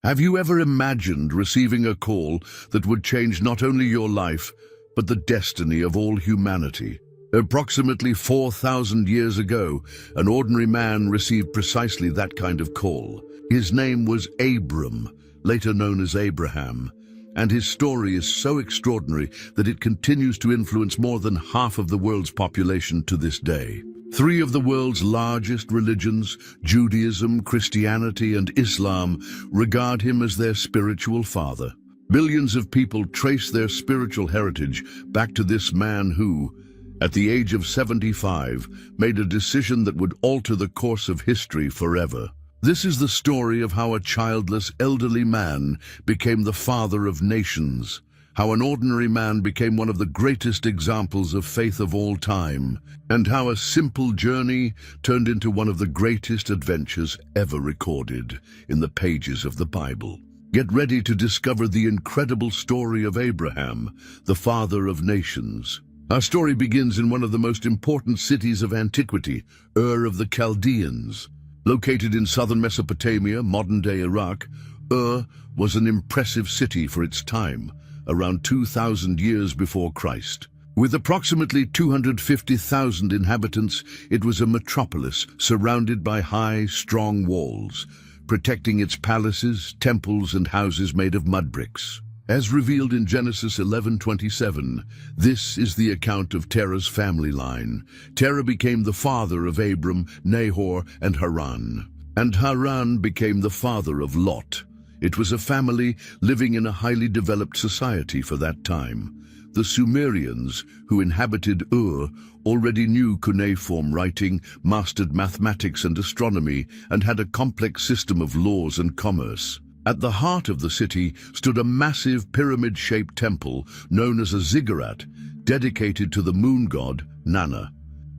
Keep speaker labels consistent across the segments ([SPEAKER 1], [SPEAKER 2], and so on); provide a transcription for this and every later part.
[SPEAKER 1] Have you ever imagined receiving a call that would change not only your life, but the destiny of all humanity? Approximately 4,000 years ago, an ordinary man received precisely that kind of call. His name was Abram, later known as Abraham, and his story is so extraordinary that it continues to influence more than half of the world's population to this day. Three of the world's largest religions, Judaism, Christianity, and Islam, regard him as their spiritual father. Billions of people trace their spiritual heritage back to this man who, at the age of 75, made a decision that would alter the course of history forever. This is the story of how a childless elderly man became the father of nations, how an ordinary man became one of the greatest examples of faith of all time, and how a simple journey turned into one of the greatest adventures ever recorded in the pages of the Bible. Get ready to discover the incredible story of Abraham, the father of nations. Our story begins in one of the most important cities of antiquity, Ur of the Chaldeans. Located in southern Mesopotamia, modern-day Iraq, Ur was an impressive city for its time, around 2,000 years before Christ. With approximately 250,000 inhabitants, it was a metropolis surrounded by high, strong walls, protecting its palaces, temples, and houses made of mud bricks. As revealed in Genesis 11:27, this is the account of Terah's family line. Terah became the father of Abram, Nahor, and Haran. And Haran became the father of Lot. It was a family living in a highly developed society for that time. The Sumerians, who inhabited Ur, already knew cuneiform writing, mastered mathematics and astronomy, and had a complex system of laws and commerce. At the heart of the city stood a massive pyramid-shaped temple known as a ziggurat, dedicated to the moon god, Nana.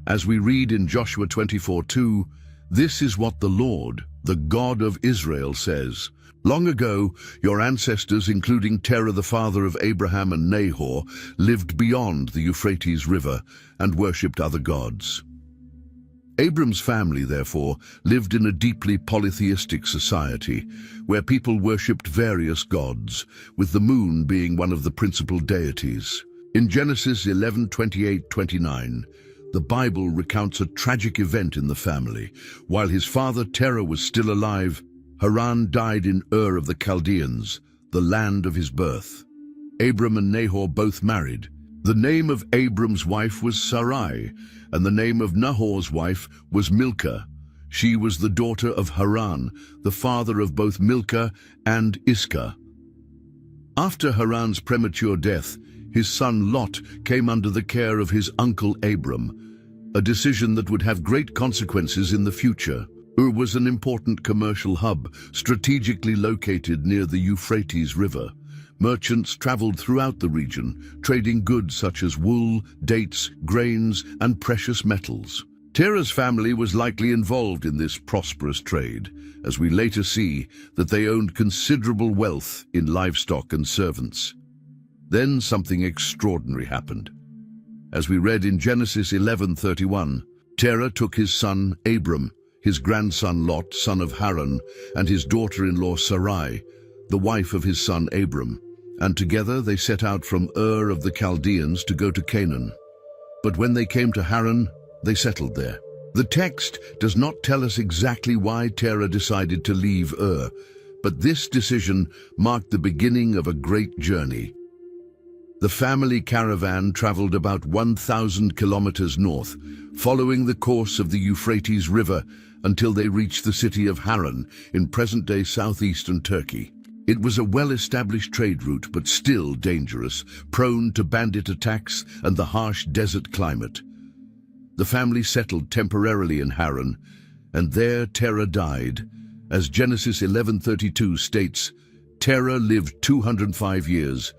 [SPEAKER 1] As we read in Joshua 24:2, "This is what the Lord, the God of Israel, says. Long ago, your ancestors, including Terah the father of Abraham and Nahor, lived beyond the Euphrates River and worshipped other gods." Abram's family, therefore, lived in a deeply polytheistic society, where people worshipped various gods, with the moon being one of the principal deities. In Genesis 11:28-29, the Bible recounts a tragic event in the family. While his father Terah was still alive, Haran died in Ur of the Chaldeans, the land of his birth. Abram and Nahor both married. The name of Abram's wife was Sarai, and the name of Nahor's wife was Milcah. She was the daughter of Haran, the father of both Milcah and Iscah. After Haran's premature death, his son Lot came under the care of his uncle Abram, a decision that would have great consequences in the future. Ur was an important commercial hub, strategically located near the Euphrates River. Merchants traveled throughout the region, trading goods such as wool, dates, grains, and precious metals. Terah's family was likely involved in this prosperous trade, as we later see that they owned considerable wealth in livestock and servants. Then something extraordinary happened. As we read in Genesis 11:31, Terah took his son Abram, his grandson Lot, son of Haran, and his daughter-in-law Sarai, the wife of his son Abram, and together they set out from Ur of the Chaldeans to go to Canaan. But when they came to Haran, they settled there. The text does not tell us exactly why Terah decided to leave Ur, but this decision marked the beginning of a great journey. The family caravan traveled about 1,000 kilometers north, following the course of the Euphrates River until they reached the city of Haran in present-day southeastern Turkey. It was a well-established trade route, but still dangerous, prone to bandit attacks and the harsh desert climate. The family settled temporarily in Haran, and there Terah died. As Genesis 11:32 states, Terah lived 205 years,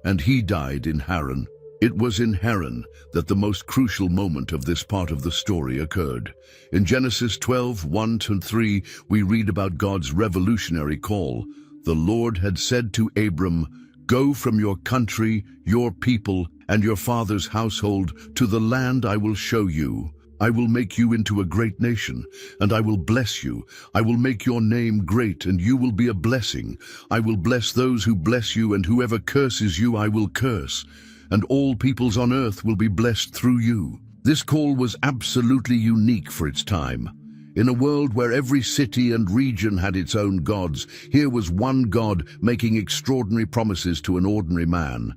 [SPEAKER 1] and he died in Haran. It was in Haran that the most crucial moment of this part of the story occurred. In Genesis 12:1-3, we read about God's revolutionary call. The Lord had said to Abram, "Go from your country, your people, and your father's household to the land I will show you. I will make you into a great nation, and I will bless you. I will make your name great, and you will be a blessing. I will bless those who bless you, and whoever curses you I will curse, and all peoples on earth will be blessed through you." This call was absolutely unique for its time. In a world where every city and region had its own gods, here was one God making extraordinary promises to an ordinary man.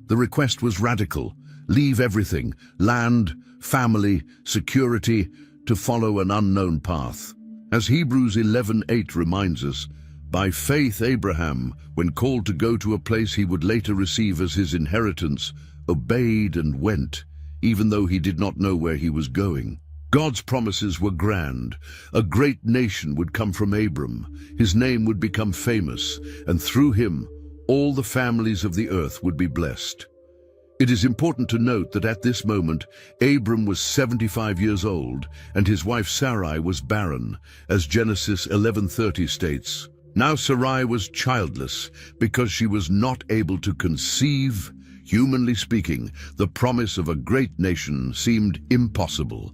[SPEAKER 1] The request was radical: leave everything, land, family, security, to follow an unknown path. As Hebrews 11:8 reminds us, by faith Abraham, when called to go to a place he would later receive as his inheritance, obeyed and went, even though he did not know where he was going. God's promises were grand. A great nation would come from Abram. His name would become famous, and through him, all the families of the earth would be blessed. It is important to note that at this moment, Abram was 75 years old, and his wife Sarai was barren, as Genesis 11:30 states. Now Sarai was childless because she was not able to conceive. Humanly speaking, the promise of a great nation seemed impossible.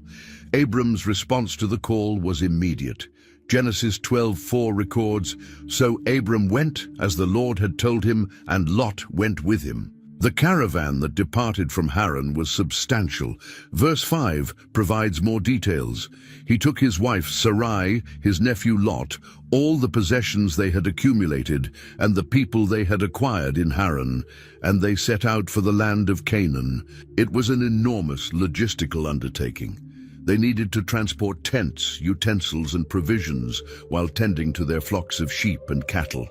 [SPEAKER 1] Abram's response to the call was immediate. Genesis 12:4 records, "So Abram went as the Lord had told him, and Lot went with him." The caravan that departed from Haran was substantial. Verse 5 provides more details. He took his wife Sarai, his nephew Lot, all the possessions they had accumulated, and the people they had acquired in Haran, and they set out for the land of Canaan. It was an enormous logistical undertaking. They needed to transport tents, utensils, and provisions while tending to their flocks of sheep and cattle.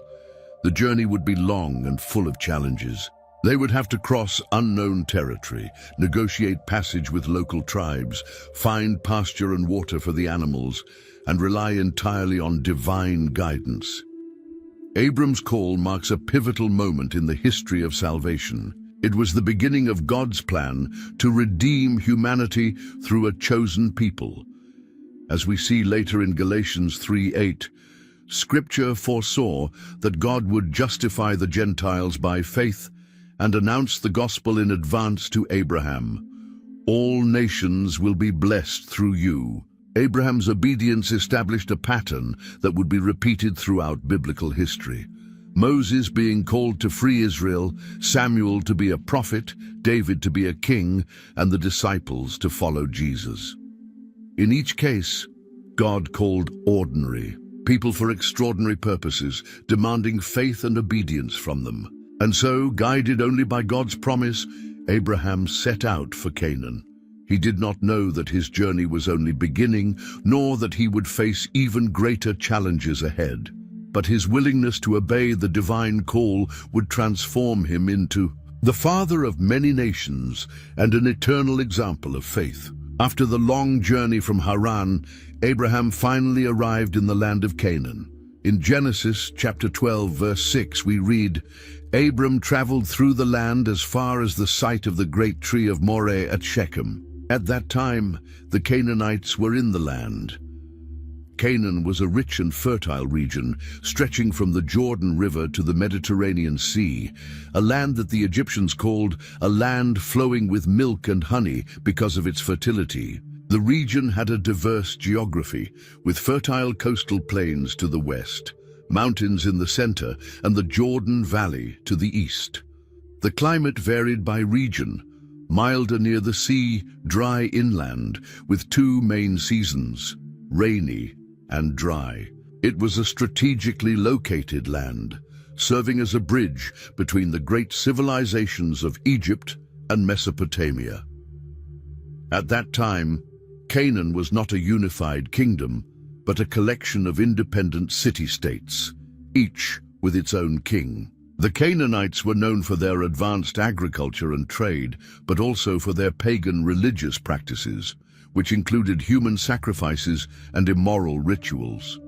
[SPEAKER 1] The journey would be long and full of challenges. They would have to cross unknown territory, negotiate passage with local tribes, find pasture and water for the animals, and rely entirely on divine guidance. Abram's call marks a pivotal moment in the history of salvation. It was the beginning of God's plan to redeem humanity through a chosen people. As we see later in Galatians 3:8, Scripture foresaw that God would justify the Gentiles by faith and announce the gospel in advance to Abraham. All nations will be blessed through you. Abraham's obedience established a pattern that would be repeated throughout biblical history. Moses being called to free Israel, Samuel to be a prophet, David to be a king, and the disciples to follow Jesus. In each case, God called ordinary people for extraordinary purposes, demanding faith and obedience from them. And so, guided only by God's promise, Abraham set out for Canaan. He did not know that his journey was only beginning, nor that he would face even greater challenges ahead. But his willingness to obey the divine call would transform him into the father of many nations and an eternal example of faith. After the long journey from Haran, Abraham finally arrived in the land of Canaan. In Genesis chapter 12, verse 6, we read, "Abram traveled through the land as far as the site of the great tree of Moreh at Shechem. At that time, the Canaanites were in the land." Canaan was a rich and fertile region, stretching from the Jordan River to the Mediterranean Sea, a land that the Egyptians called a land flowing with milk and honey because of its fertility. The region had a diverse geography, with fertile coastal plains to the west, mountains in the center, and the Jordan Valley to the east. The climate varied by region, milder near the sea, dry inland, with two main seasons, rainy and dry. It was a strategically located land, serving as a bridge between the great civilizations of Egypt and Mesopotamia. At that time, Canaan was not a unified kingdom, but a collection of independent city-states, each with its own king. The Canaanites were known for their advanced agriculture and trade, but also for their pagan religious practices, which included human sacrifices and immoral rituals.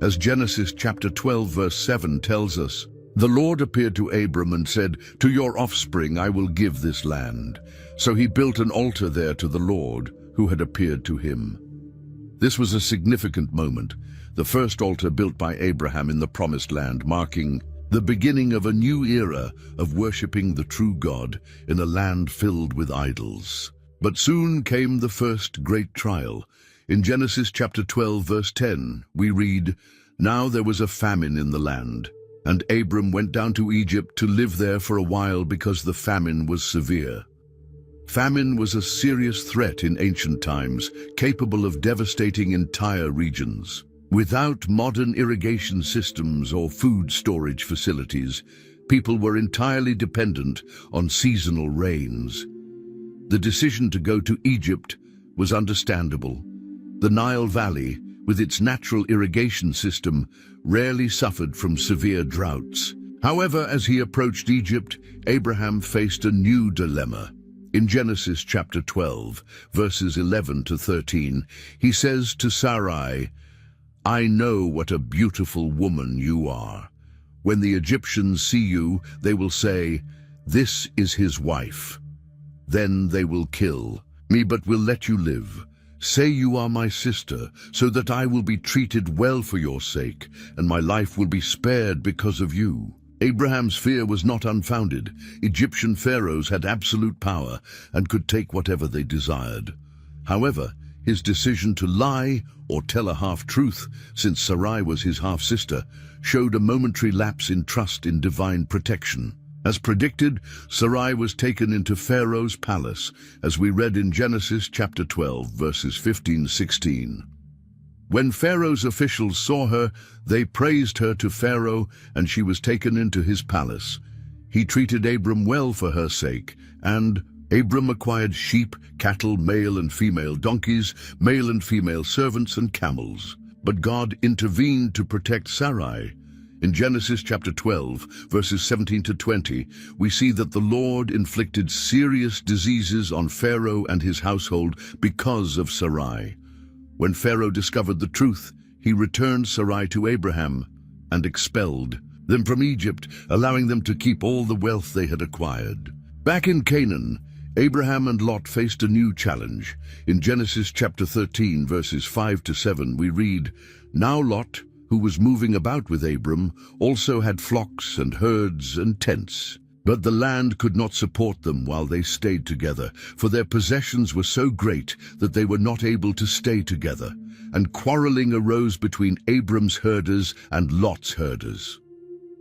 [SPEAKER 1] As Genesis chapter 12 verse 7 tells us, "The Lord appeared to Abram and said, 'To your offspring I will give this land.' So he built an altar there to the Lord, who had appeared to him." This was a significant moment, the first altar built by Abraham in the Promised Land, marking the beginning of a new era of worshipping the true God in a land filled with idols. But soon came the first great trial. In Genesis chapter 12, verse 10, we read, "Now there was a famine in the land, and Abram went down to Egypt to live there for a while because the famine was severe." Famine was a serious threat in ancient times, capable of devastating entire regions. Without modern irrigation systems or food storage facilities, people were entirely dependent on seasonal rains. The decision to go to Egypt was understandable. The Nile Valley, with its natural irrigation system, rarely suffered from severe droughts. However, as he approached Egypt, Abraham faced a new dilemma. In Genesis chapter 12, verses 11 to 13, he says to Sarai, "I know what a beautiful woman you are. When the Egyptians see you, they will say, 'This is his wife.' Then they will kill me, but will let you live. Say you are my sister, so that I will be treated well for your sake, and my life will be spared because of you." Abraham's fear was not unfounded. Egyptian pharaohs had absolute power and could take whatever they desired. However, his decision to lie or tell a half-truth, since Sarai was his half-sister, showed a momentary lapse in trust in divine protection. As predicted, Sarai was taken into Pharaoh's palace, as we read in Genesis chapter 12, verses 15-16. When Pharaoh's officials saw her, they praised her to Pharaoh, and she was taken into his palace. He treated Abram well for her sake, and Abram acquired sheep, cattle, male and female donkeys, male and female servants, and camels. But God intervened to protect Sarai. In Genesis chapter 12, verses 17 to 20, we see that the Lord inflicted serious diseases on Pharaoh and his household because of Sarai. When Pharaoh discovered the truth, he returned Sarai to Abraham and expelled them from Egypt, allowing them to keep all the wealth they had acquired. Back in Canaan, Abraham and Lot faced a new challenge. In Genesis chapter 13, verses 5 to 7, we read, "Now Lot, who was moving about with Abram, also had flocks and herds and tents. But the land could not support them while they stayed together, for their possessions were so great that they were not able to stay together, and quarreling arose between Abram's herders and Lot's herders.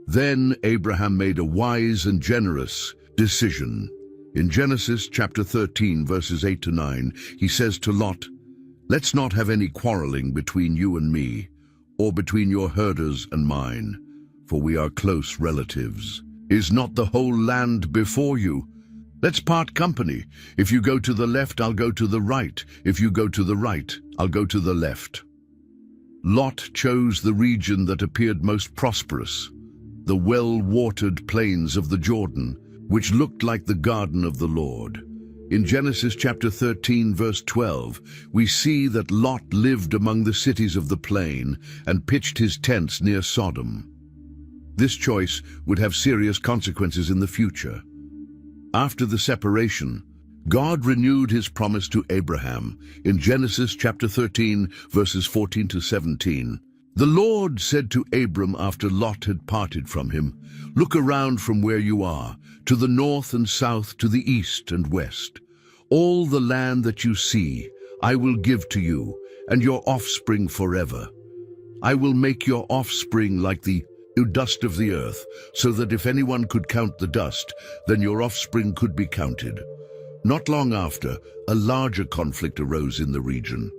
[SPEAKER 1] Then Abraham made a wise and generous decision. In Genesis chapter 13, verses 8 to 9, he says to Lot, "Let's not have any quarreling between you and me, or between your herders and mine, for we are close relatives. Is not the whole land before you? Let's part company. If you go to the left, I'll go to the right. If you go to the right, I'll go to the left." Lot chose the region that appeared most prosperous, the well-watered plains of the Jordan, which looked like the garden of the Lord. In Genesis chapter 13, verse 12, we see that Lot lived among the cities of the plain and pitched his tents near Sodom. This choice would have serious consequences in the future. After the separation, God renewed his promise to Abraham in Genesis chapter 13, verses 14 to 17. The Lord said to Abram after Lot had parted from him, "Look around from where you are, to the north and south, to the east and west. All the land that you see, I will give to you, and your offspring forever. I will make your offspring like the dust of the earth, so that if anyone could count the dust, then your offspring could be counted." Not long after, a larger conflict arose in the region.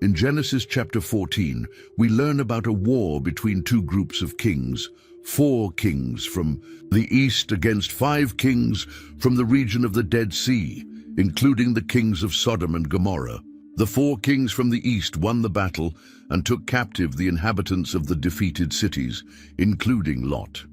[SPEAKER 1] In Genesis chapter 14, we learn about a war between two groups of kings, 4 kings from the east against 5 kings from the region of the Dead Sea, including the kings of Sodom and Gomorrah. The 4 kings from the east won the battle and took captive the inhabitants of the defeated cities, including Lot.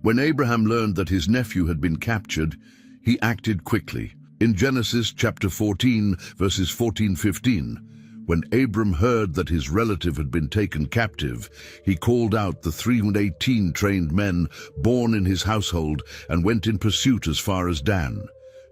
[SPEAKER 1] When Abraham learned that his nephew had been captured, he acted quickly. In Genesis chapter 14, verses 14-15, when Abram heard that his relative had been taken captive, he called out the 318 trained men born in his household and went in pursuit as far as Dan.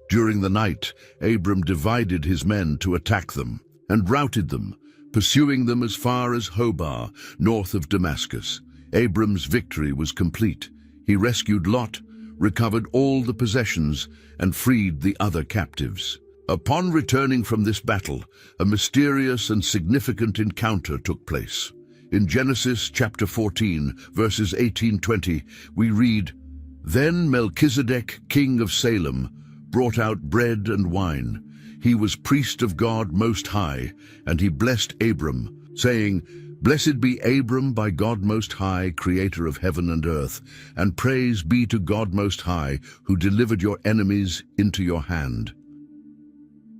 [SPEAKER 1] During the night, Abram divided his men to attack them and routed them, pursuing them as far as Hobah, north of Damascus. Abram's victory was complete. He rescued Lot, recovered all the possessions, and freed the other captives. Upon returning from this battle, a mysterious and significant encounter took place. In Genesis chapter 14, verses 18-20, we read, "Then Melchizedek, king of Salem, brought out bread and wine. He was priest of God Most High, and he blessed Abram, saying, 'Blessed be Abram by God Most High, creator of heaven and earth, and praise be to God Most High, who delivered your enemies into your hand.'"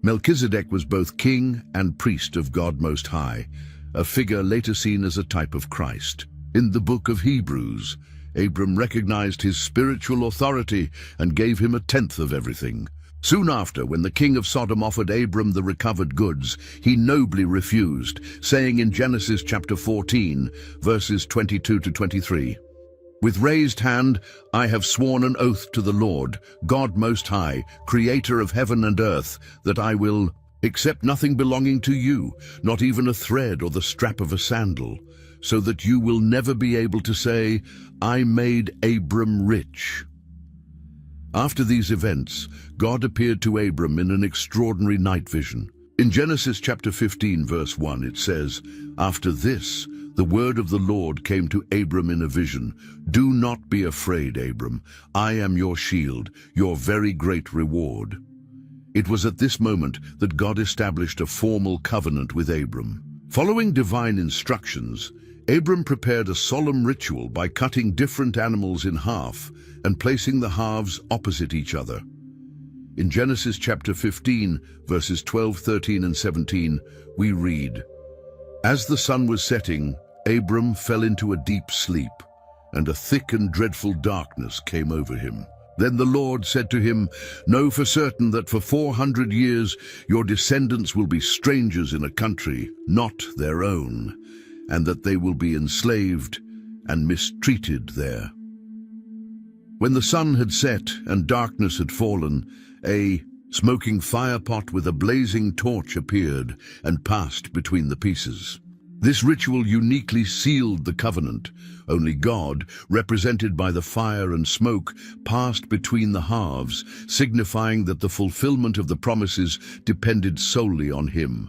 [SPEAKER 1] Melchizedek was both king and priest of God Most High, a figure later seen as a type of Christ. In the book of Hebrews, Abram recognized his spiritual authority and gave him a tenth of everything. Soon after, when the king of Sodom offered Abram the recovered goods, he nobly refused, saying in Genesis chapter 14, verses 22-23, "With raised hand I have sworn an oath to the Lord, God Most High, creator of heaven and earth, that I will accept nothing belonging to you, not even a thread or the strap of a sandal, so that you will never be able to say, 'I made Abram rich.'" After these events, God appeared to Abram in an extraordinary night vision. In Genesis chapter 15, verse 1, it says, "After this, the word of the Lord came to Abram in a vision. 'Do not be afraid, Abram. I am your shield, your very great reward.'" It was at this moment that God established a formal covenant with Abram. Following divine instructions, Abram prepared a solemn ritual by cutting different animals in half and placing the halves opposite each other. In Genesis chapter 15, verses 12, 13, and 17, we read, "As the sun was setting, Abram fell into a deep sleep, and a thick and dreadful darkness came over him. Then the Lord said to him, 'Know for certain that for 400 years your descendants will be strangers in a country not their own, and that they will be enslaved and mistreated there.' When the sun had set and darkness had fallen, a smoking firepot with a blazing torch appeared and passed between the pieces. This ritual uniquely sealed the covenant. Only God, represented by the fire and smoke, passed between the halves, signifying that the fulfillment of the promises depended solely on him.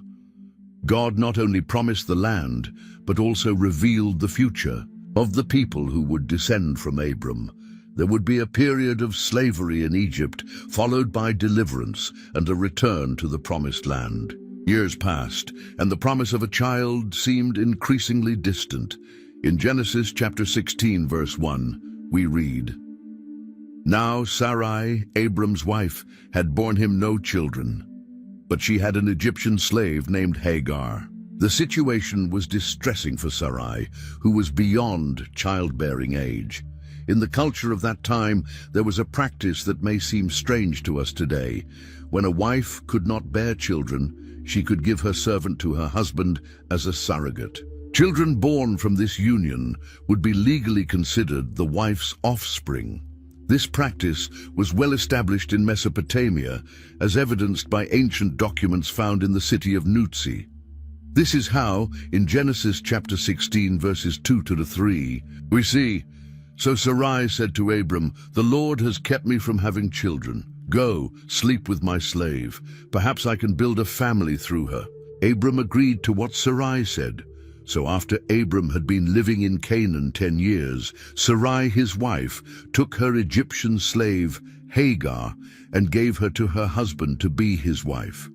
[SPEAKER 1] God not only promised the land, but also revealed the future of the people who would descend from Abram. There would be a period of slavery in Egypt, followed by deliverance and a return to the promised land. Years passed, and the promise of a child seemed increasingly distant. In Genesis chapter 16, verse 1, we read, "Now Sarai, Abram's wife, had borne him no children, but she had an Egyptian slave named Hagar. The situation was distressing for Sarai, who was beyond childbearing age. In the culture of that time, there was a practice that may seem strange to us today. When a wife could not bear children, she could give her servant to her husband as a surrogate. Children born from this union would be legally considered the wife's offspring. This practice was well established in Mesopotamia, as evidenced by ancient documents found in the city of Nutsi. This is how, in Genesis chapter 16, verses 2-3, we see, "So Sarai said to Abram, 'The Lord has kept me from having children. Go, sleep with my slave. Perhaps I can build a family through her.' Abram agreed to what Sarai said. So after Abram had been living in Canaan 10 years, Sarai, his wife, took her Egyptian slave, Hagar, and gave her to her husband to be his wife.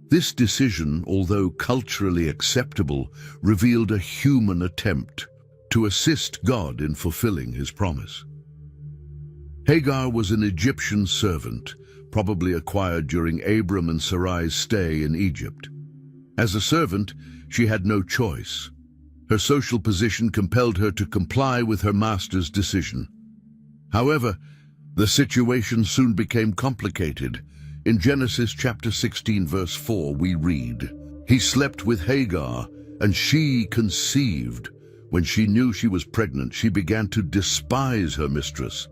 [SPEAKER 1] This decision, although culturally acceptable, revealed a human attempt to assist God in fulfilling his promise. Hagar was an Egyptian servant, probably acquired during Abram and Sarai's stay in Egypt. As a servant, she had no choice. Her social position compelled her to comply with her master's decision. However, the situation soon became complicated. In Genesis chapter 16, verse 4, we read, "He slept with Hagar, and she conceived. When she knew she was pregnant, she began to despise her mistress."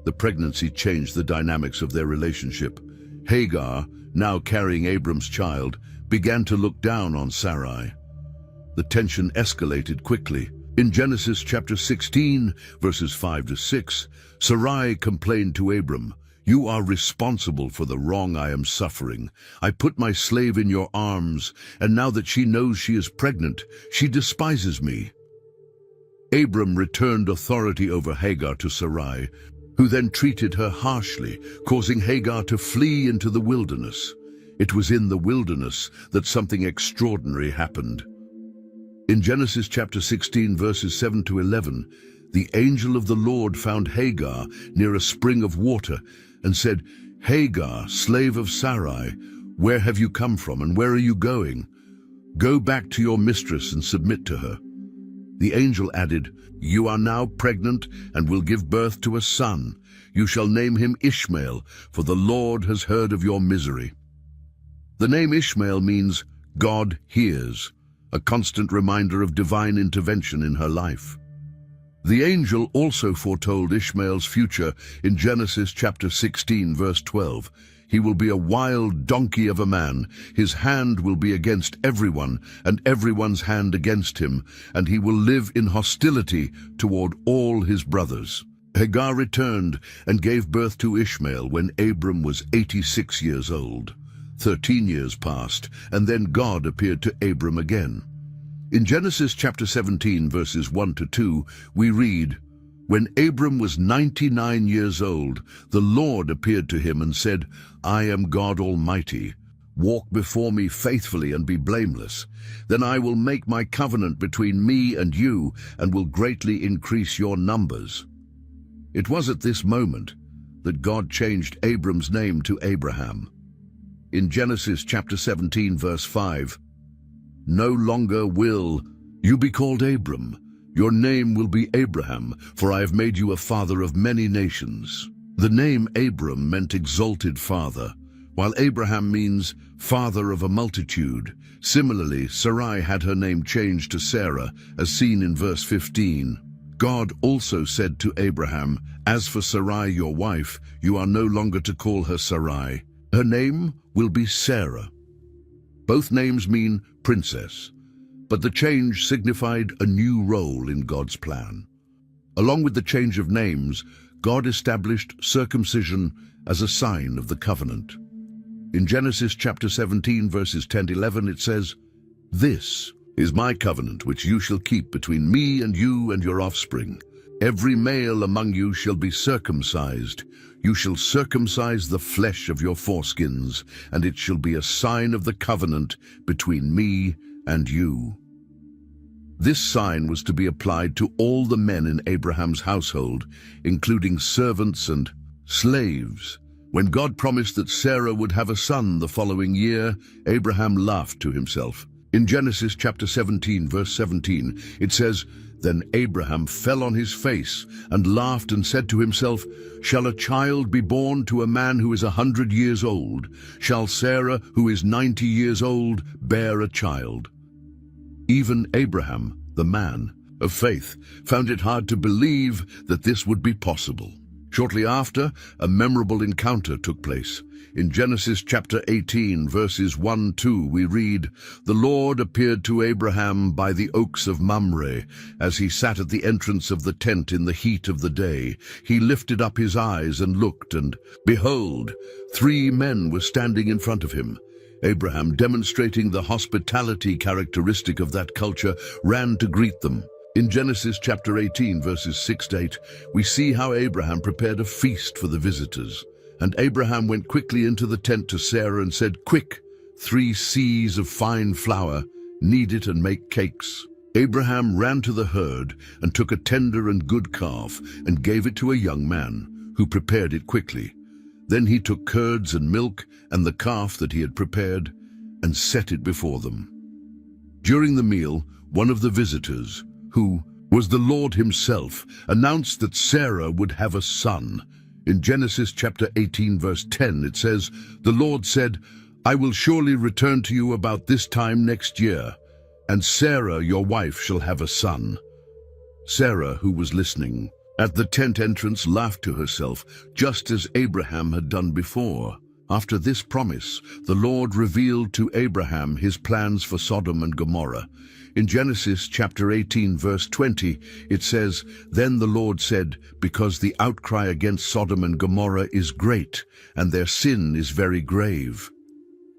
[SPEAKER 1] The pregnancy changed the dynamics of their relationship. Hagar, now carrying Abram's child, began to look down on Sarai. The tension escalated quickly. In Genesis chapter 16, verses 5-6, Sarai complained to Abram, You are responsible for the wrong I am suffering. I put my slave in your arms, and now that she knows she is pregnant, she despises me." Abram returned authority over Hagar to Sarai, who then treated her harshly, causing Hagar to flee into the wilderness. It was in the wilderness that something extraordinary happened. In Genesis chapter 16, verses 7 to 11, the angel of the Lord found Hagar near a spring of water and said, "Hagar, slave of Sarai, where have you come from and where are you going? Go back to your mistress and submit to her." The angel added, "You are now pregnant and will give birth to a son. You shall name him Ishmael, for the Lord has heard of your misery." The name Ishmael means God hears, a constant reminder of divine intervention in her life. The angel also foretold Ishmael's future in Genesis chapter 16, verse 12. "He will be a wild donkey of a man. His hand will be against everyone, and everyone's hand against him, and he will live in hostility toward all his brothers." Hagar returned and gave birth to Ishmael when Abram was 86 years old. 13 years passed, and then God appeared to Abram again. In Genesis chapter 17, verses 1 to 2, we read, "When Abram was 99 years old, the Lord appeared to him and said, 'I am God Almighty. Walk before me faithfully and be blameless. Then I will make my covenant between me and you and will greatly increase your numbers.'" It was at this moment that God changed Abram's name to Abraham. In Genesis chapter 17, verse 5, "No longer will you be called Abram. Your name will be Abraham, for I have made you a father of many nations." The name Abram meant exalted father, while Abraham means father of a multitude. Similarly, Sarai had her name changed to Sarah, as seen in verse 15. God also said to Abraham, "As for Sarai your wife, you are no longer to call her Sarai. Her name will be Sarah." Both names mean princess, but the change signified a new role in God's plan. Along with the change of names, God established circumcision as a sign of the covenant. In Genesis chapter 17, verses 10 to 11, it says, "This is my covenant which you shall keep between me and you and your offspring. Every male among you shall be circumcised. You shall circumcise the flesh of your foreskins, and it shall be a sign of the covenant between me and you." This sign was to be applied to all the men in Abraham's household, including servants and slaves. When God promised that Sarah would have a son the following year, Abraham laughed to himself. In Genesis chapter 17, verse 17, it says, "Then Abraham fell on his face and laughed and said to himself, 'Shall a child be born to a man who is 100 years old? Shall Sarah, who is 90 years old, bear a child?'" Even Abraham, the man of faith, found it hard to believe that this would be possible. Shortly after, a memorable encounter took place. In Genesis chapter 18, verses 1-2, we read, "The Lord appeared to Abraham by the oaks of Mamre, as he sat at the entrance of the tent in the heat of the day. He lifted up his eyes and looked, and behold, 3 men were standing in front of him. Abraham, demonstrating the hospitality characteristic of that culture, ran to greet them. In Genesis chapter 18, verses 6-8, we see how Abraham prepared a feast for the visitors. And Abraham went quickly into the tent to Sarah and said, "Quick, 3 seahs of fine flour, knead it and make cakes." Abraham ran to the herd and took a tender and good calf and gave it to a young man, who prepared it quickly. Then he took curds and milk and the calf that he had prepared and set it before them. During the meal, one of the visitors, who was the Lord himself, announced that Sarah would have a son. In Genesis chapter 18, verse 10, it says, "The Lord said, 'I will surely return to you about this time next year, and Sarah, your wife, shall have a son.'" Sarah, who was listening at the tent entrance, laughed to herself, just as Abraham had done before. After this promise, the Lord revealed to Abraham his plans for Sodom and Gomorrah. In Genesis chapter 18, verse 20, it says, "Then the Lord said, because the outcry against Sodom and Gomorrah is great, and their sin is very grave."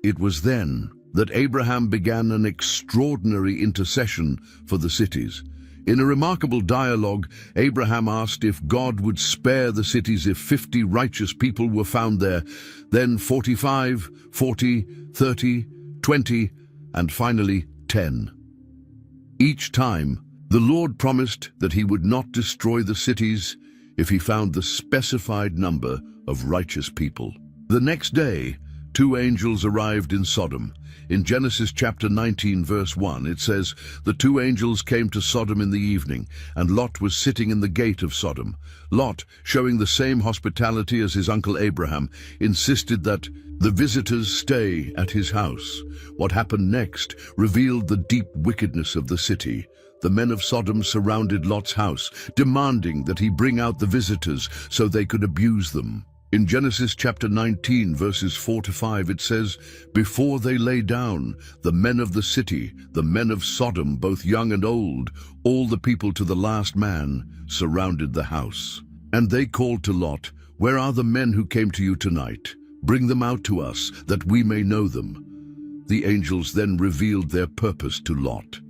[SPEAKER 1] It was then that Abraham began an extraordinary intercession for the cities. In a remarkable dialogue, Abraham asked if God would spare the cities if 50 righteous people were found there, then 45, 40, 30, 20, and finally 10. Each time, the Lord promised that he would not destroy the cities if he found the specified number of righteous people. The next day, 2 angels arrived in Sodom. In Genesis chapter 19, verse 1, it says, "The 2 angels came to Sodom in the evening, and Lot was sitting in the gate of Sodom. Lot, showing the same hospitality as his uncle Abraham, insisted that the visitors stay at his house." What happened next revealed the deep wickedness of the city. The men of Sodom surrounded Lot's house, demanding that he bring out the visitors so they could abuse them. In Genesis chapter 19, verses 4 to 5, it says, "Before they lay down, the men of the city, the men of Sodom, both young and old, all the people to the last man, surrounded the house. And they called to Lot, 'Where are the men who came to you tonight? Bring them out to us, that we may know them.' The angels then revealed their purpose to Lot.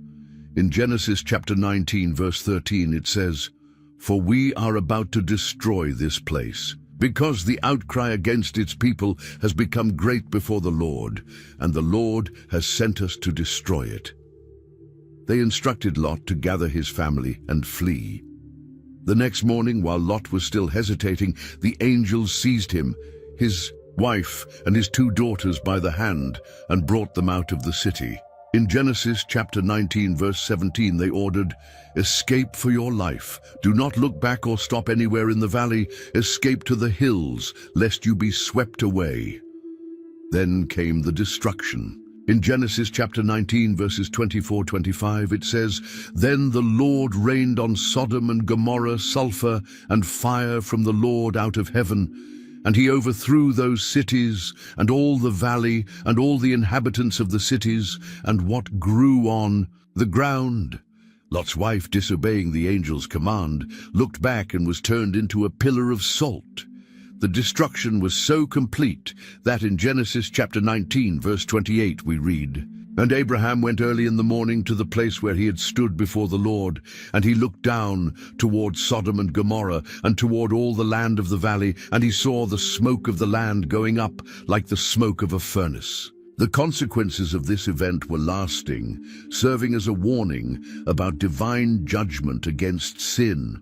[SPEAKER 1] In Genesis chapter 19, verse 13, it says, "For we are about to destroy this place, because the outcry against its people has become great before the Lord, and the Lord has sent us to destroy it." They instructed Lot to gather his family and flee. The next morning, while Lot was still hesitating, the angels seized him, his wife, and his 2 daughters by the hand, and brought them out of the city. In Genesis chapter 19, verse 17, they ordered, "Escape for your life. Do not look back or stop anywhere in the valley. Escape to the hills, lest you be swept away." Then came the destruction. In Genesis chapter 19, verses 24-25, it says, "Then the Lord rained on Sodom and Gomorrah sulfur and fire from the Lord out of heaven, and he overthrew those cities, and all the valley, and all the inhabitants of the cities, and what grew on the ground." Lot's wife, disobeying the angel's command, looked back and was turned into a pillar of salt. The destruction was so complete that in Genesis chapter 19, verse 28, we read, "And Abraham went early in the morning to the place where he had stood before the Lord, and he looked down toward Sodom and Gomorrah, and toward all the land of the valley, and he saw the smoke of the land going up like the smoke of a furnace." The consequences of this event were lasting, serving as a warning about divine judgment against sin.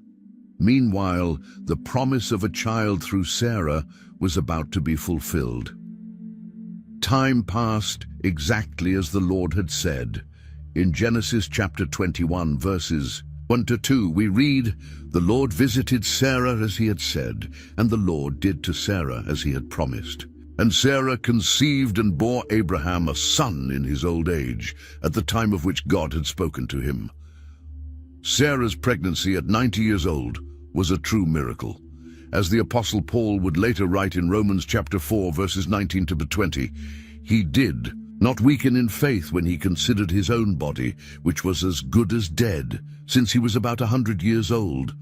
[SPEAKER 1] Meanwhile, the promise of a child through Sarah was about to be fulfilled. Time passed exactly as the Lord had said. In Genesis chapter 21, verses 1 to 2, we read, "The Lord visited Sarah as he had said, and the Lord did to Sarah as he had promised. And Sarah conceived and bore Abraham a son in his old age, at the time of which God had spoken to him." Sarah's pregnancy at 90 years old was a true miracle. As the Apostle Paul would later write in Romans chapter 4, verses 19 to 20, "He did not weaken in faith when he considered his own body, which was as good as dead, since he was about 100 years old,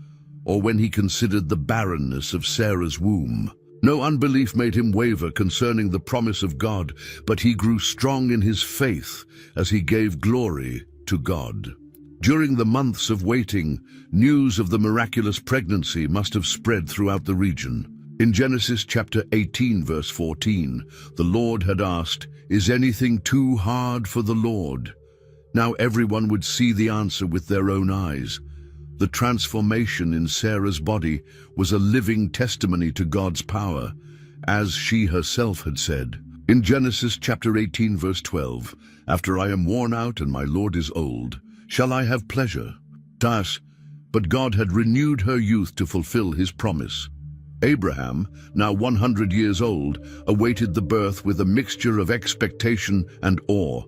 [SPEAKER 1] or when he considered the barrenness of Sarah's womb. No unbelief made him waver concerning the promise of God, but he grew strong in his faith as he gave glory to God." During the months of waiting, news of the miraculous pregnancy must have spread throughout the region. In Genesis chapter 18, verse 14, the Lord had asked, "Is anything too hard for the Lord?" Now everyone would see the answer with their own eyes. The transformation in Sarah's body was a living testimony to God's power, as she herself had said. In Genesis chapter 18, verse 12, "After I am worn out and my Lord is old, shall I have pleasure?" But God had renewed her youth to fulfill his promise. Abraham, now 100 years old, awaited the birth with a mixture of expectation and awe.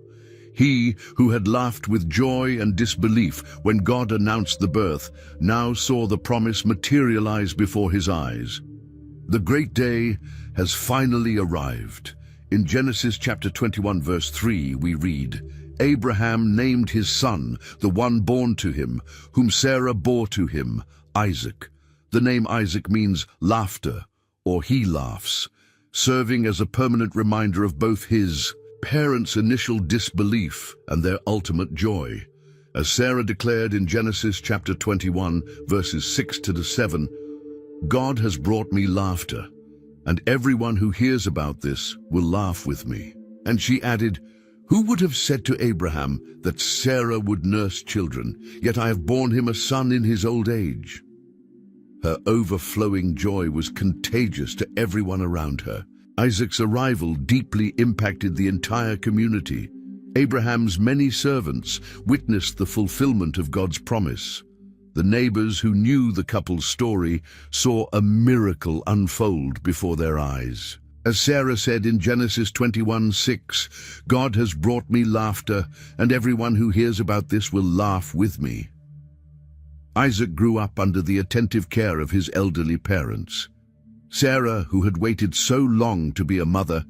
[SPEAKER 1] He, who had laughed with joy and disbelief when God announced the birth, now saw the promise materialize before his eyes. The great day has finally arrived. In Genesis chapter 21 verse 3 we read, Abraham named his son, the one born to him, whom Sarah bore to him, Isaac. The name Isaac means laughter, or he laughs, serving as a permanent reminder of both his parents' initial disbelief and their ultimate joy. As Sarah declared in Genesis chapter 21 verses 6 to 7, God has brought me laughter, and everyone who hears about this will laugh with me. And she added, who would have said to Abraham that Sarah would nurse children, yet I have borne him a son in his old age? Her overflowing joy was contagious to everyone around her. Isaac's arrival deeply impacted the entire community. Abraham's many servants witnessed the fulfillment of God's promise. The neighbors who knew the couple's story saw a miracle unfold before their eyes. As Sarah said in Genesis 21:6, God has brought me laughter, and everyone who hears about this will laugh with me. Isaac grew up under the attentive care of his elderly parents. Sarah, who had waited so long to be a mother,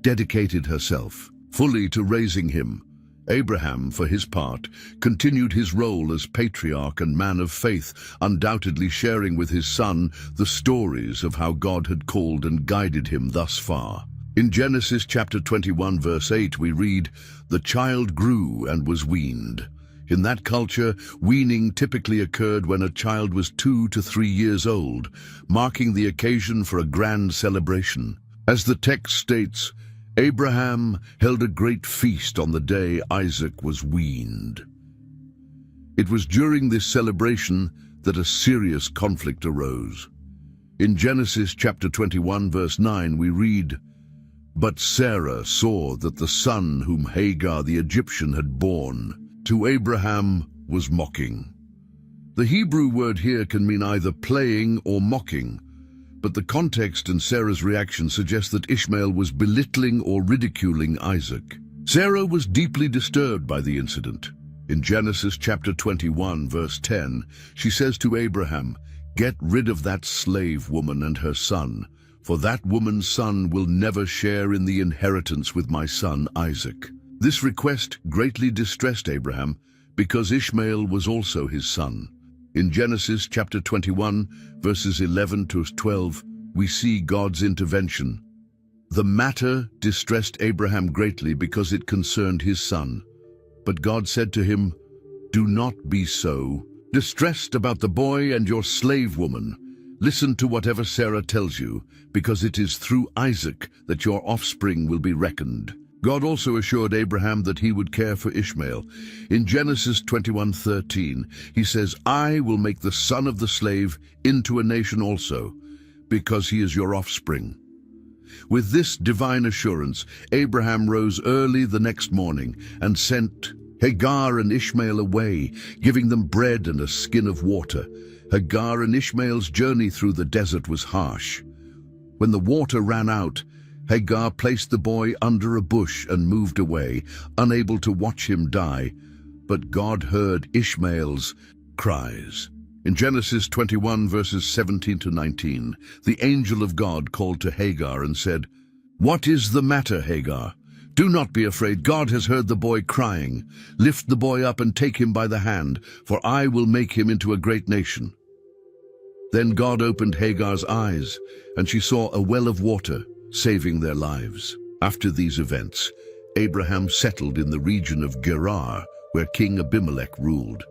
[SPEAKER 1] dedicated herself fully to raising him. Abraham, for his part, continued his role as patriarch and man of faith, undoubtedly sharing with his son the stories of how God had called and guided him thus far. In Genesis chapter 21 verse 8 we read, the child grew and was weaned. In that culture, weaning typically occurred when a child was 2 to 3 years old, marking the occasion for a grand celebration. As the text states, Abraham held a great feast on the day Isaac was weaned. It was during this celebration that a serious conflict arose. In Genesis chapter 21 verse 9 we read, but Sarah saw that the son whom Hagar the Egyptian had borne to Abraham was mocking. The Hebrew word here can mean either playing or mocking, but the context and Sarah's reaction suggest that Ishmael was belittling or ridiculing Isaac. Sarah was deeply disturbed by the incident. In Genesis chapter 21 verse 10, she says to Abraham, get rid of that slave woman and her son, for that woman's son will never share in the inheritance with my son Isaac. This request greatly distressed Abraham because Ishmael was also his son. In Genesis chapter 21, verses 11 to 12, we see God's intervention. The matter distressed Abraham greatly because it concerned his son. But God said to him, do not be so distressed about the boy and your slave woman. Listen to whatever Sarah tells you, because it is through Isaac that your offspring will be reckoned. God also assured Abraham that he would care for Ishmael. In Genesis 21:13, he says, I will make the son of the slave into a nation also, because he is your offspring. With this divine assurance, Abraham rose early the next morning and sent Hagar and Ishmael away, giving them bread and a skin of water. Hagar and Ishmael's journey through the desert was harsh. When the water ran out, Hagar placed the boy under a bush and moved away, unable to watch him die. But God heard Ishmael's cries. In Genesis 21 verses 17 to 19, the angel of God called to Hagar and said, what is the matter, Hagar? Do not be afraid. God has heard the boy crying. Lift the boy up and take him by the hand, for I will make him into a great nation. Then God opened Hagar's eyes, and she saw a well of water, saving their lives. After these events, Abraham settled in the region of Gerar, where King Abimelech ruled.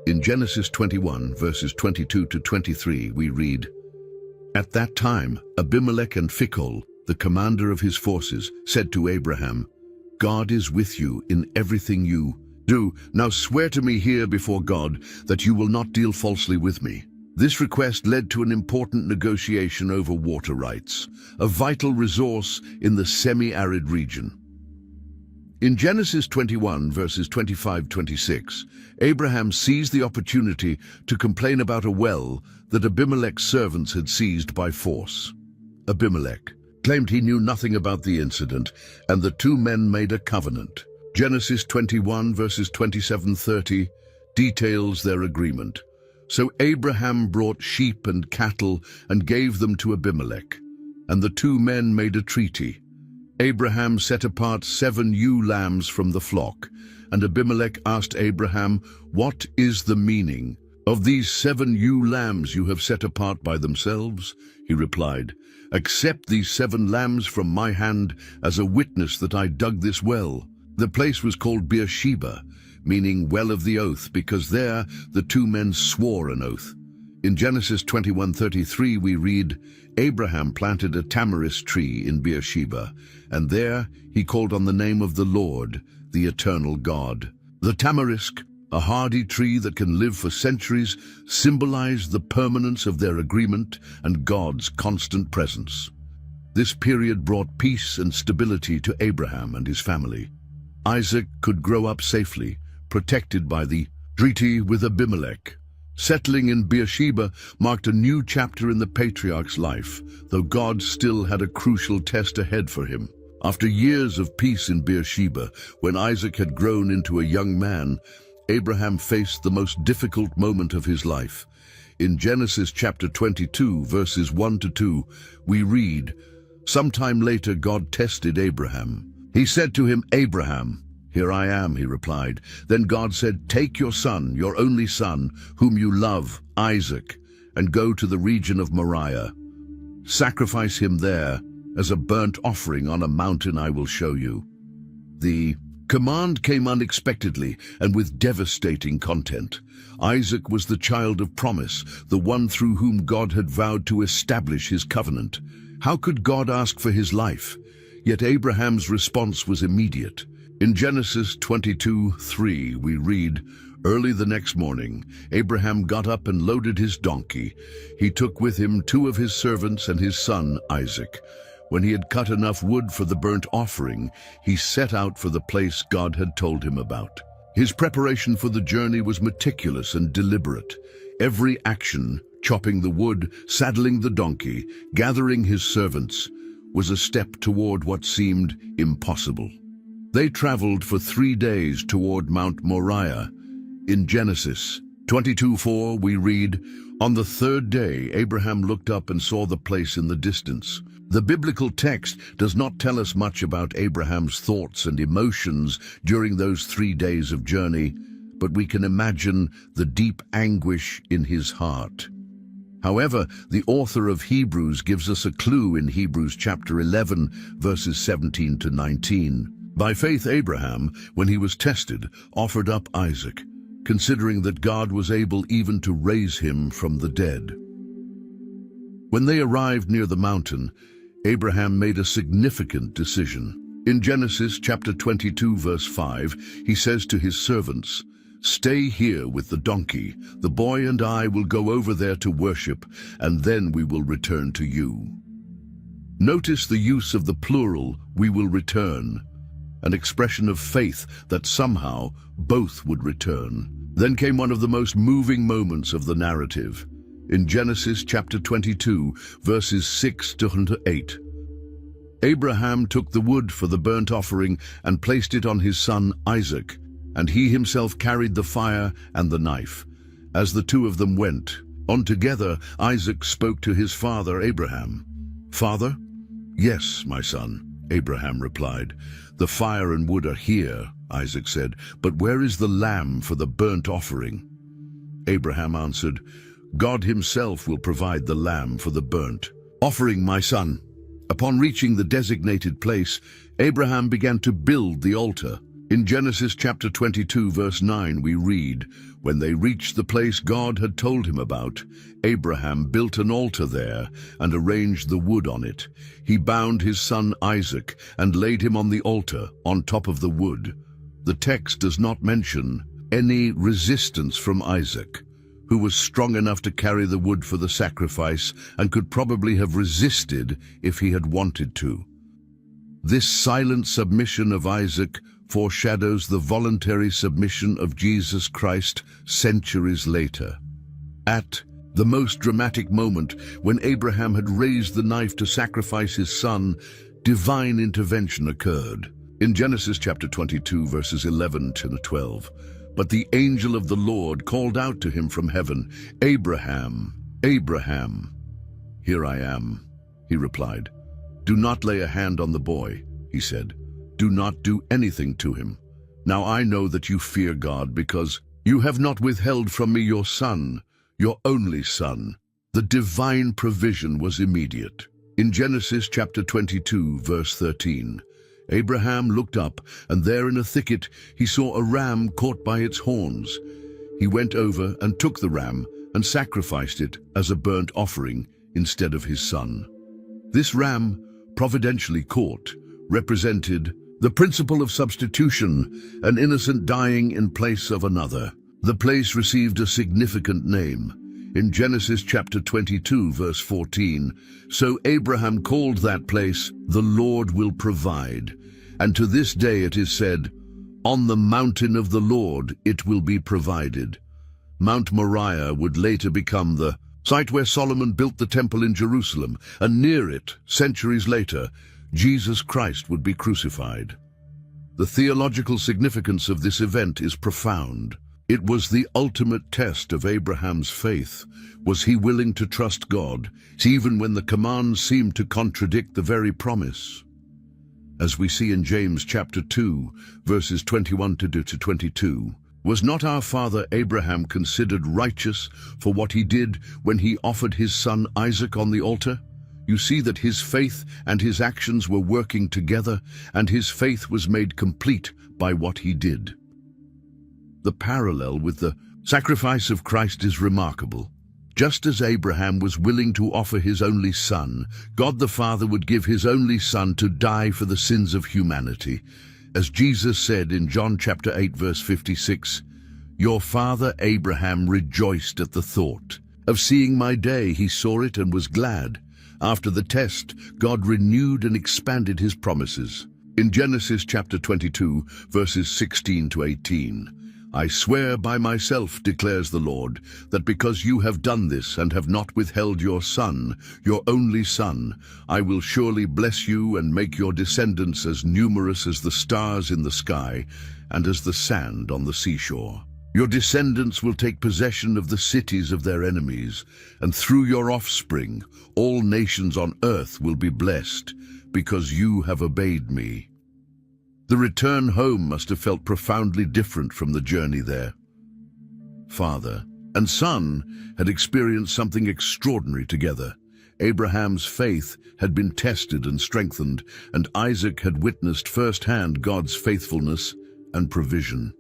[SPEAKER 1] In Genesis 21, verses 22 to 23, we read, at that time, Abimelech and Phicol, the commander of his forces, said to Abraham, God is with you in everything you do. Now swear to me here before God that you will not deal falsely with me. This request led to an important negotiation over water rights, a vital resource in the semi-arid region. In Genesis 21, verses 25-26, Abraham seized the opportunity to complain about a well that Abimelech's servants had seized by force. Abimelech claimed he knew nothing about the incident, and the two men made a covenant. Genesis 21, verses 27-30, details their agreement. So Abraham brought sheep and cattle and gave them to Abimelech. And the two men made a treaty. Abraham set apart 7 ewe lambs from the flock, and Abimelech asked Abraham, "What is the meaning of these 7 ewe lambs you have set apart by themselves?" He replied, "Accept these 7 lambs from my hand as a witness that I dug this well." The place was called Beersheba, meaning well of the oath, because there the two men swore an oath. In Genesis 21:33 we read, "Abraham planted a tamarisk tree in Beersheba, and there he called on the name of the Lord, the eternal God." The tamarisk, a hardy tree that can live for centuries, symbolized the permanence of their agreement and God's constant presence. This period brought peace and stability to Abraham and his family. Isaac could grow up safely, protected by the treaty with Abimelech. Settling in Beersheba marked a new chapter in the patriarch's life, though God still had a crucial test ahead for him. After years of peace in Beersheba, when Isaac had grown into a young man, Abraham faced the most difficult moment of his life. In Genesis chapter 22, verses 1 to 2, we read, "Sometime later God tested Abraham. He said to him, 'Abraham.' 'Here I am,' he replied. Then God said, 'Take your son, your only son, whom you love, Isaac, and go to the region of Moriah. Sacrifice him there as a burnt offering on a mountain I will show you.'" The command came unexpectedly and with devastating content. Isaac was the child of promise, the one through whom God had vowed to establish his covenant. How could God ask for his life? Yet Abraham's response was immediate. In Genesis 22:3 we read, "Early the next morning, Abraham got up and loaded his donkey. He took with him 2 of his servants and his son Isaac. When he had cut enough wood for the burnt offering, he set out for the place God had told him about." His preparation for the journey was meticulous and deliberate. Every action, chopping the wood, saddling the donkey, gathering his servants, was a step toward what seemed impossible. They traveled for 3 days toward Mount Moriah. In Genesis 22:4 we read, "On the 3rd day Abraham looked up and saw the place in the distance." The biblical text does not tell us much about Abraham's thoughts and emotions during those 3 days of journey, but we can imagine the deep anguish in his heart. However, the author of Hebrews gives us a clue in Hebrews chapter 11, verses 17 to 19. By faith Abraham, when he was tested, offered up Isaac, considering that God was able even to raise him from the dead. When they arrived near the mountain, Abraham made a significant decision. In Genesis chapter 22, verse 5, he says to his servants, "Stay here with the donkey. The boy and I will go over there to worship, and then we will return to you." Notice the use of the plural, "we will return," an expression of faith that somehow both would return. Then came one of the most moving moments of the narrative. In Genesis chapter 22, verses 6 to 8. Abraham took the wood for the burnt offering and placed it on his son Isaac, and he himself carried the fire and the knife. As the two of them went on together, Isaac spoke to his father Abraham. "Father?" "Yes, my son," Abraham replied. "The fire and wood are here," Isaac said, "but where is the lamb for the burnt offering?" Abraham answered, "God himself will provide the lamb for the burnt offering, my son." Upon reaching the designated place, Abraham began to build the altar. In Genesis chapter 22, verse 9, we read, "When they reached the place God had told him about, Abraham built an altar there and arranged the wood on it. He bound his son Isaac and laid him on the altar on top of the wood." The text does not mention any resistance from Isaac, who was strong enough to carry the wood for the sacrifice and could probably have resisted if he had wanted to. This silent submission of Isaac foreshadows the voluntary submission of Jesus Christ centuries later. At the most dramatic moment, when Abraham had raised the knife to sacrifice his son, divine intervention occurred. In Genesis chapter 22, verses 11 to 12, "But the angel of the Lord called out to him from heaven, 'Abraham, Abraham.' 'Here I am,' he replied. "Do not lay a hand on the boy," he said. "Do not do anything to him. Now I know that you fear God because you have not withheld from me your son, your only son." The divine provision was immediate. In Genesis chapter 22, verse 13, Abraham looked up, and there in a thicket he saw a ram caught by its horns. He went over and took the ram and sacrificed it as a burnt offering instead of his son. This ram, providentially caught, represented the principle of substitution, an innocent dying in place of another. The place received a significant name. In Genesis chapter 22, verse 14, "So Abraham called that place, 'The Lord will provide.' And to this day it is said, 'On the mountain of the Lord it will be provided.'" Mount Moriah would later become the site where Solomon built the temple in Jerusalem, and near it, centuries later, Jesus Christ would be crucified. The theological significance of this event is profound. It was the ultimate test of Abraham's faith. Was he willing to trust God, even when the commands seemed to contradict the very promise? As we see in James chapter 2, verses 21 to 22, was not our father Abraham considered righteous for what he did when he offered his son Isaac on the altar? You see that his faith and his actions were working together, and his faith was made complete by what he did. The parallel with the sacrifice of Christ is remarkable. Just as Abraham was willing to offer his only son, God the Father would give his only son to die for the sins of humanity. As Jesus said in John chapter 8, verse 56, "Your father Abraham rejoiced at the thought of seeing my day. He saw it and was glad." After the test, God renewed and expanded his promises. In Genesis chapter 22, verses 16 to 18, "I swear by myself, declares the Lord, that because you have done this and have not withheld your son, your only son, I will surely bless you and make your descendants as numerous as the stars in the sky and as the sand on the seashore. Your descendants will take possession of the cities of their enemies, and through your offspring all nations on earth will be blessed, because you have obeyed me." The return home must have felt profoundly different from the journey there. Father and son had experienced something extraordinary together. Abraham's faith had been tested and strengthened, and Isaac had witnessed firsthand God's faithfulness and provision.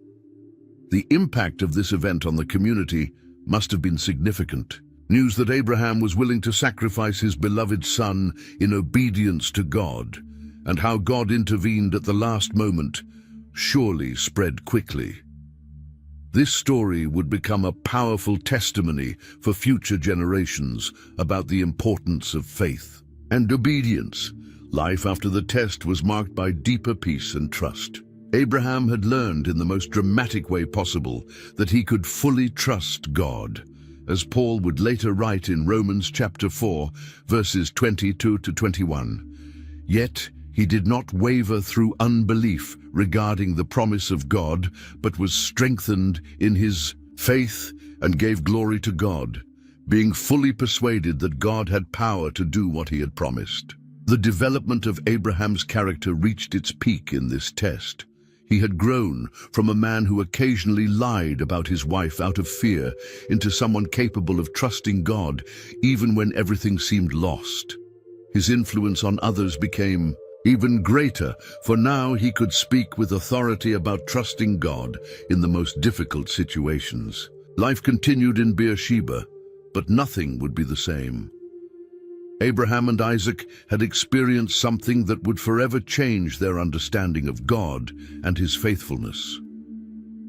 [SPEAKER 1] The impact of this event on the community must have been significant. News that Abraham was willing to sacrifice his beloved son in obedience to God, and how God intervened at the last moment, surely spread quickly. This story would become a powerful testimony for future generations about the importance of faith and obedience. Life after the test was marked by deeper peace and trust. Abraham had learned in the most dramatic way possible that he could fully trust God, as Paul would later write in Romans chapter 4, verses 22 to 21. Yet he did not waver through unbelief regarding the promise of God, but was strengthened in his faith and gave glory to God, being fully persuaded that God had power to do what he had promised. The development of Abraham's character reached its peak in this test. He had grown from a man who occasionally lied about his wife out of fear into someone capable of trusting God even when everything seemed lost. His influence on others became even greater, for now he could speak with authority about trusting God in the most difficult situations. Life continued in Beersheba, but nothing would be the same. Abraham and Isaac had experienced something that would forever change their understanding of God and his faithfulness.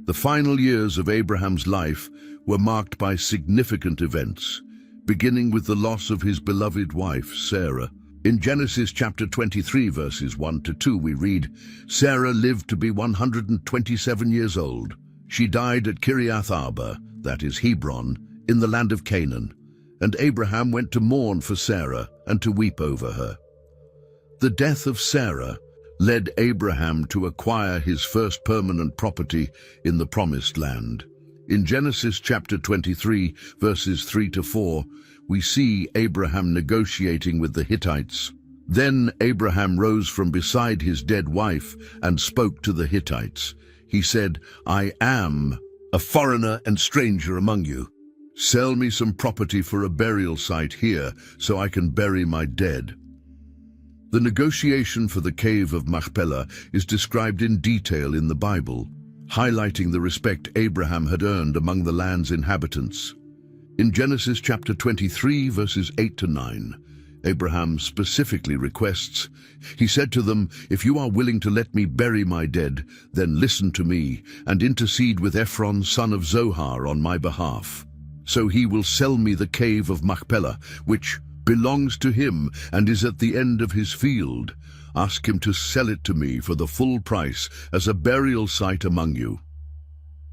[SPEAKER 1] The final years of Abraham's life were marked by significant events, beginning with the loss of his beloved wife, Sarah. In Genesis chapter 23, verses 1 to 2, we read, "Sarah lived to be 127 years old. She died at Kiriath Arba, that is Hebron, in the land of Canaan. And Abraham went to mourn for Sarah and to weep over her." The death of Sarah led Abraham to acquire his first permanent property in the Promised Land. In Genesis chapter 23, verses 3 to 4, we see Abraham negotiating with the Hittites. Then Abraham rose from beside his dead wife and spoke to the Hittites. He said, "I am a foreigner and stranger among you. Sell me some property for a burial site here so I can bury my dead." The negotiation for the cave of Machpelah is described in detail in the Bible, highlighting the respect Abraham had earned among the land's inhabitants. In Genesis chapter 23, verses 8 to 9, Abraham specifically requests, he said to them, "If you are willing to let me bury my dead, then listen to me and intercede with Ephron, son of Zohar, on my behalf. So he will sell me the cave of Machpelah, which belongs to him and is at the end of his field. Ask him to sell it to me for the full price as a burial site among you."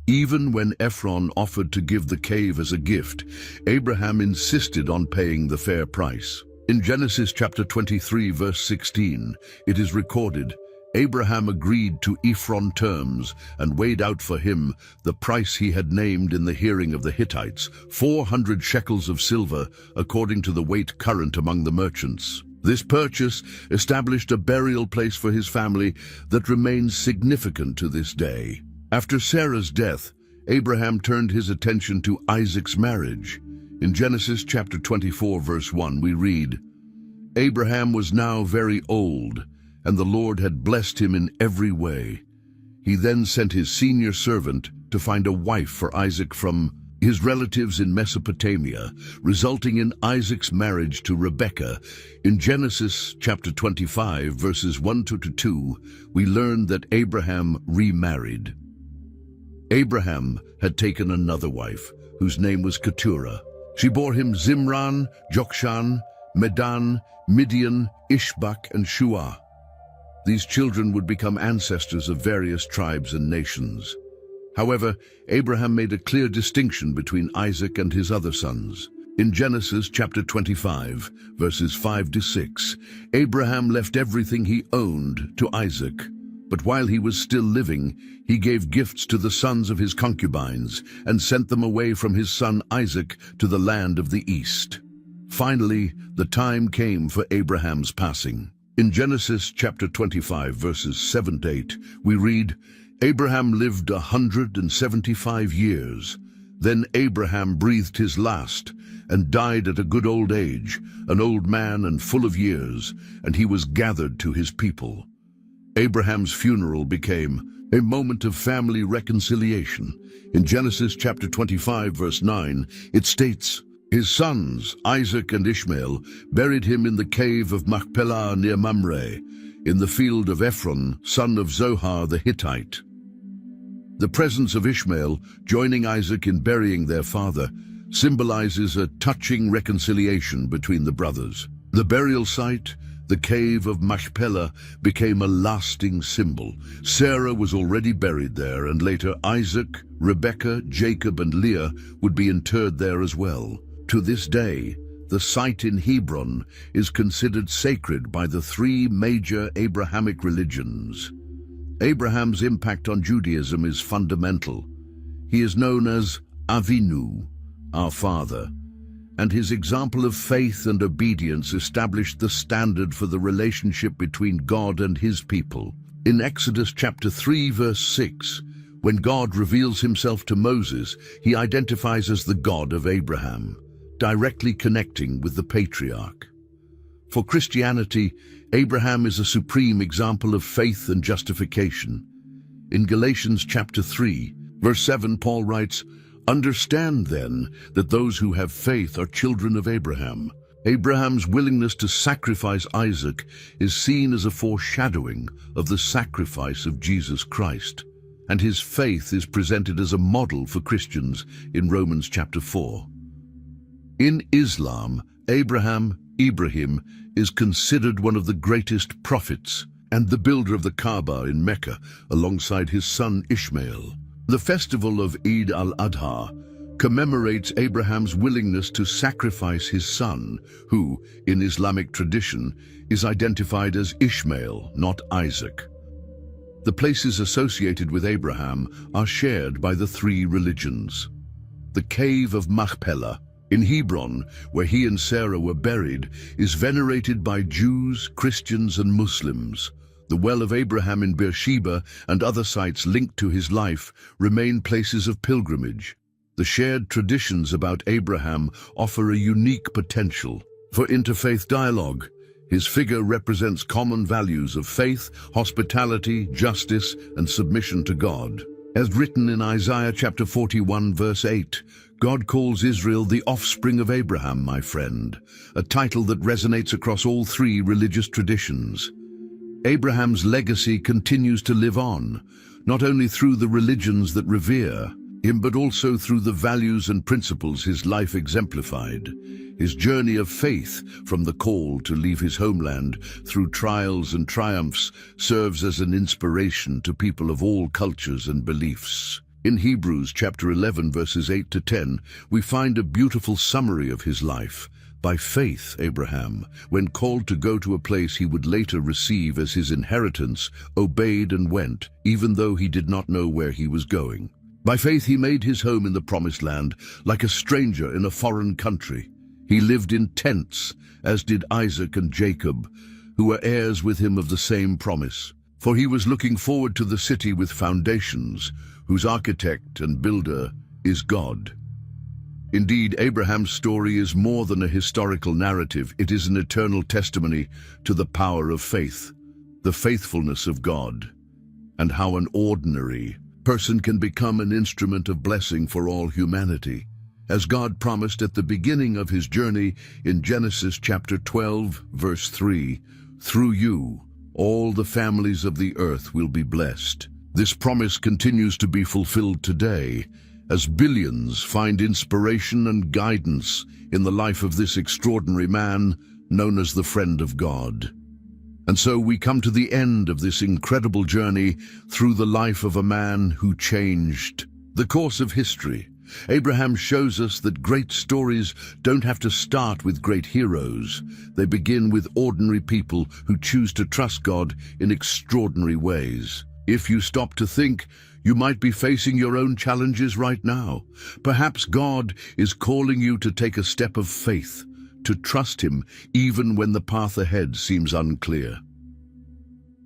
[SPEAKER 1] Even when Ephron offered to give the cave as a gift, Abraham insisted on paying the fair price. In Genesis chapter 23, verse 16, it is recorded, Abraham agreed to Ephron terms and weighed out for him the price he had named in the hearing of the Hittites, 400 shekels of silver, according to the weight current among the merchants. This purchase established a burial place for his family that remains significant to this day. After Sarah's death, Abraham turned his attention to Isaac's marriage. In Genesis chapter 24, verse 1, we read, "Abraham was now very old, and the Lord had blessed him in every way. He then sent his senior servant to find a wife for Isaac from his relatives in Mesopotamia, resulting in Isaac's marriage to Rebekah." In Genesis chapter 25, verses 1 to 2, we learn that Abraham remarried. Abraham had taken another wife, whose name was Keturah. She bore him Zimran, Jokshan, Medan, Midian, Ishbak, and Shua. These children would become ancestors of various tribes and nations. However, Abraham made a clear distinction between Isaac and his other sons. In Genesis chapter 25, verses 5 to 6, Abraham left everything he owned to Isaac. But while he was still living, he gave gifts to the sons of his concubines and sent them away from his son Isaac to the land of the east. Finally, the time came for Abraham's passing. In Genesis chapter 25, verses 7 to 8, we read, "Abraham lived 175 years. Then Abraham breathed his last and died at a good old age, an old man and full of years, and he was gathered to his people." Abraham's funeral became a moment of family reconciliation. In Genesis chapter 25, verse 9, it states, "His sons, Isaac and Ishmael, buried him in the cave of Machpelah near Mamre, in the field of Ephron, son of Zohar the Hittite." The presence of Ishmael joining Isaac in burying their father symbolizes a touching reconciliation between the brothers. The burial site, the cave of Machpelah, became a lasting symbol. Sarah was already buried there, and later Isaac, Rebekah, Jacob, and Leah would be interred there as well. To this day, the site in Hebron is considered sacred by the three major Abrahamic religions. Abraham's impact on Judaism is fundamental. He is known as Avinu, our father, and his example of faith and obedience established the standard for the relationship between God and his people. In Exodus chapter 3, verse 6, when God reveals himself to Moses, he identifies as the God of Abraham, directly connecting with the patriarch. For Christianity, Abraham is a supreme example of faith and justification. In Galatians chapter 3, verse 7, Paul writes, "Understand then that those who have faith are children of Abraham." Abraham's willingness to sacrifice Isaac is seen as a foreshadowing of the sacrifice of Jesus Christ, and his faith is presented as a model for Christians in Romans chapter 4. In Islam, Ibrahim is considered one of the greatest prophets and the builder of the Kaaba in Mecca alongside his son Ishmael. The festival of Eid al-Adha commemorates Abraham's willingness to sacrifice his son, who, in Islamic tradition, is identified as Ishmael, not Isaac. The places associated with Abraham are shared by the three religions. The cave of Machpelah, In Hebron, where he and Sarah were buried, is venerated by Jews, Christians, and Muslims. The well of Abraham in Beersheba and other sites linked to his life remain places of pilgrimage. The shared traditions about Abraham offer a unique potential for interfaith dialogue. His figure represents common values of faith, hospitality, justice, and submission to God. As written in Isaiah chapter 41, verse 8, God calls Israel the offspring of Abraham, my friend, a title that resonates across all three religious traditions. Abraham's legacy continues to live on, not only through the religions that revere him, but also through the values and principles his life exemplified. His journey of faith, from the call to leave his homeland through trials and triumphs, serves as an inspiration to people of all cultures and beliefs. In Hebrews chapter 11, verses 8 to 10, we find a beautiful summary of his life. By faith, Abraham, when called to go to a place he would later receive as his inheritance, obeyed and went, even though he did not know where he was going. By faith he made his home in the promised land, like a stranger in a foreign country. He lived in tents, as did Isaac and Jacob, who were heirs with him of the same promise. For he was looking forward to the city with foundations, whose architect and builder is God. Indeed, Abraham's story is more than a historical narrative. It is an eternal testimony to the power of faith, the faithfulness of God, and how an ordinary person can become an instrument of blessing for all humanity. As God promised at the beginning of his journey in Genesis chapter 12, verse 3, "Through you, all the families of the earth will be blessed." This promise continues to be fulfilled today, as billions find inspiration and guidance in the life of this extraordinary man known as the Friend of God. And so we come to the end of this incredible journey through the life of a man who changed the course of history. Abraham shows us that great stories don't have to start with great heroes. They begin with ordinary people who choose to trust God in extraordinary ways. If you stop to think, you might be facing your own challenges right now. Perhaps God is calling you to take a step of faith, to trust him even when the path ahead seems unclear.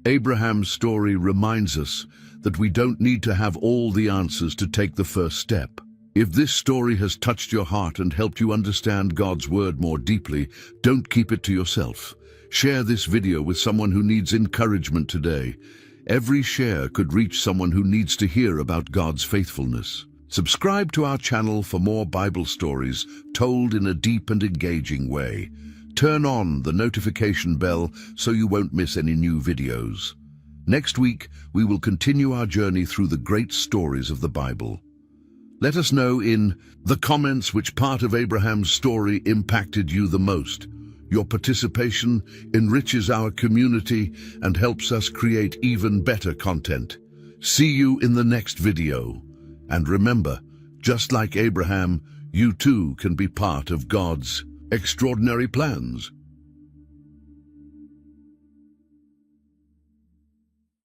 [SPEAKER 1] Abraham's story reminds us that we don't need to have all the answers to take the first step. If this story has touched your heart and helped you understand God's word more deeply, don't keep it to yourself. Share this video with someone who needs encouragement today. Every share could reach someone who needs to hear about God's faithfulness. Subscribe to our channel for more Bible stories told in a deep and engaging way. Turn on the notification bell so you won't miss any new videos. Next week, we will continue our journey through the great stories of the Bible. Let us know in the comments which part of Abraham's story impacted you the most. Your participation enriches our community and helps us create even better content. See you in the next video. And remember, just like Abraham, you too can be part of God's extraordinary plans.